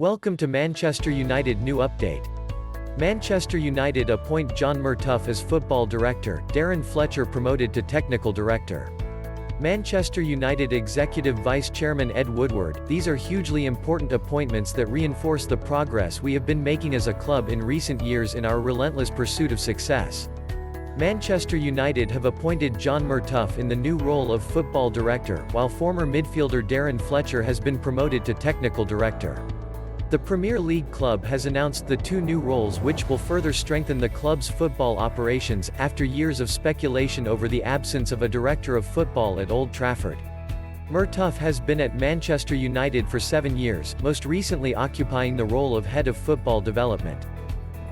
Welcome to Manchester United new update. Manchester United appoint John Murtough as football director, Darren Fletcher promoted to technical director. Manchester United Executive Vice Chairman Ed Woodward. These are hugely important appointments that reinforce the progress we have been making as a club in recent years in our relentless pursuit of success. Manchester United have appointed John Murtough in the new role of football director, while former midfielder Darren Fletcher has been promoted to technical director. The Premier League club has announced the two new roles, which will further strengthen the club's football operations, after years of speculation over the absence of a director of football at Old Trafford. Murtough has been at Manchester United for 7 years, most recently occupying the role of head of football development.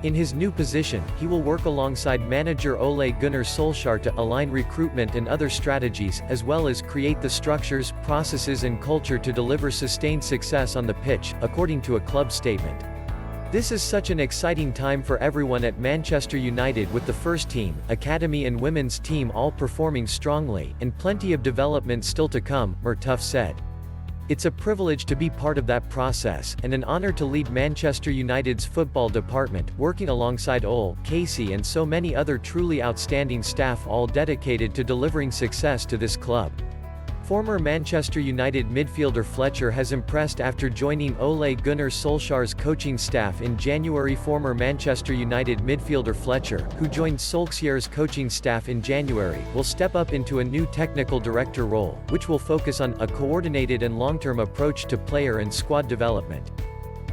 In his new position, he will work alongside manager Ole Gunnar Solskjaer to align recruitment and other strategies, as well as create the structures, processes and culture to deliver sustained success on the pitch, according to a club statement. This is such an exciting time for everyone at Manchester United, with the first team, academy and women's team all performing strongly, and plenty of development still to come, Murtough said. It's a privilege to be part of that process, and an honor to lead Manchester United's football department, working alongside Ole, Casey and so many other truly outstanding staff, all dedicated to delivering success to this club. Former Manchester United midfielder Fletcher has impressed after joining Ole Gunnar Solskjaer's coaching staff in January. Former Manchester United midfielder Fletcher, who joined Solskjaer's coaching staff in January, will step up into a new technical director role, which will focus on a coordinated and long-term approach to player and squad development.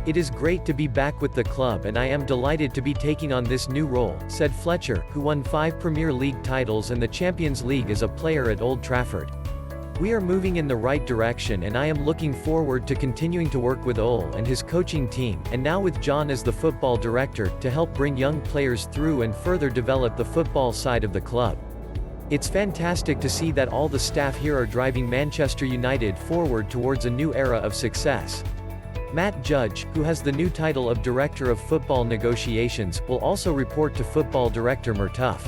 "It is great to be back with the club and I am delighted to be taking on this new role," said Fletcher, who won 5 Premier League titles and the Champions League as a player at Old Trafford. "We are moving in the right direction and I am looking forward to continuing to work with Ole and his coaching team, and now with John as the football director, to help bring young players through and further develop the football side of the club. It's fantastic to see that all the staff here are driving Manchester United forward towards a new era of success." Matt Judge, who has the new title of Director of Football Negotiations, will also report to football director Murtough.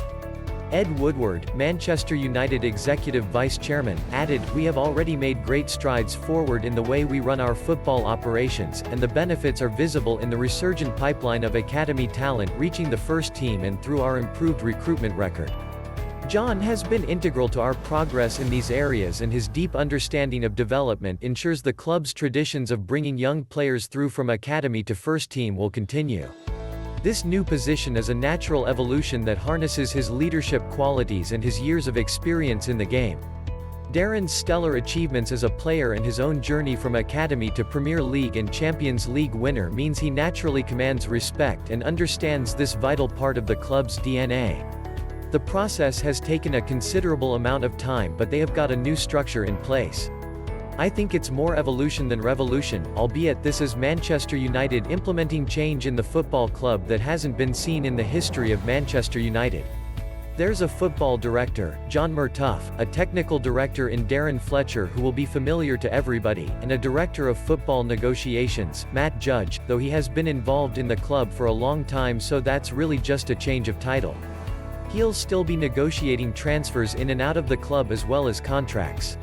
Ed Woodward, Manchester United Executive Vice Chairman, added, "We have already made great strides forward in the way we run our football operations, and the benefits are visible in the resurgent pipeline of academy talent reaching the first team and through our improved recruitment record. John has been integral to our progress in these areas, and his deep understanding of development ensures the club's traditions of bringing young players through from academy to first team will continue. This new position is a natural evolution that harnesses his leadership qualities and his years of experience in the game. Darren's stellar achievements as a player and his own journey from academy to Premier League and Champions League winner means he naturally commands respect and understands this vital part of the club's DNA. The process has taken a considerable amount of time, but they have got a new structure in place. I think it's more evolution than revolution, albeit this is Manchester United implementing change in the football club that hasn't been seen in the history of Manchester United. There's a football director, John Murtough, a technical director in Darren Fletcher who will be familiar to everybody, and a director of football negotiations, Matt Judge, though he has been involved in the club for a long time, so that's really just a change of title. He'll still be negotiating transfers in and out of the club as well as contracts.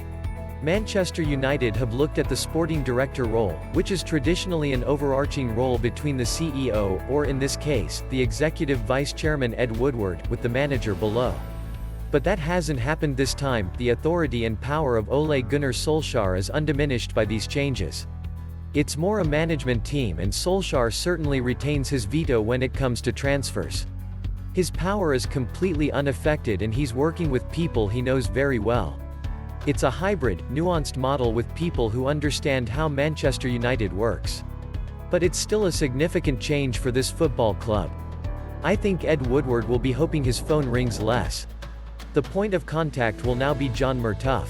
Manchester United have looked at the sporting director role, which is traditionally an overarching role between the CEO, or in this case, the executive vice chairman Ed Woodward, with the manager below. But that hasn't happened this time. The authority and power of Ole Gunnar Solskjaer is undiminished by these changes. It's more a management team, and Solskjaer certainly retains his veto when it comes to transfers. His power is completely unaffected and he's working with people he knows very well. It's a hybrid, nuanced model with people who understand how Manchester United works. But it's still a significant change for this football club. I think Ed Woodward will be hoping his phone rings less. The point of contact will now be John Murtough.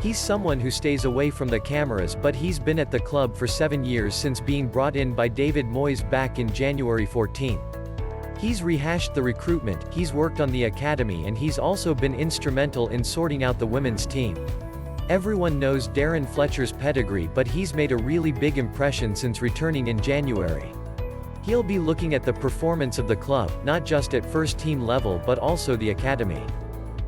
He's someone who stays away from the cameras, but he's been at the club for 7 years, since being brought in by David Moyes back in January 14. He's rehashed the recruitment, he's worked on the academy, and he's also been instrumental in sorting out the women's team. Everyone knows Darren Fletcher's pedigree, but he's made a really big impression since returning in January. He'll be looking at the performance of the club, not just at first team level but also the academy.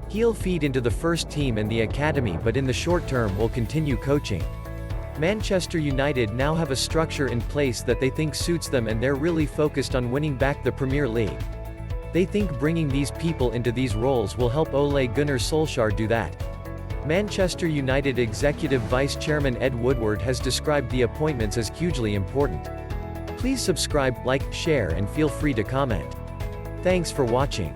He'll feed into the first team and the academy, but in the short term will continue coaching. Manchester United now have a structure in place that they think suits them, and they're really focused on winning back the Premier League. They think bringing these people into these roles will help Ole Gunnar Solskjaer do that. Manchester United Executive Vice Chairman Ed Woodward has described the appointments as hugely important. Please subscribe, like, share and feel free to comment. Thanks for watching.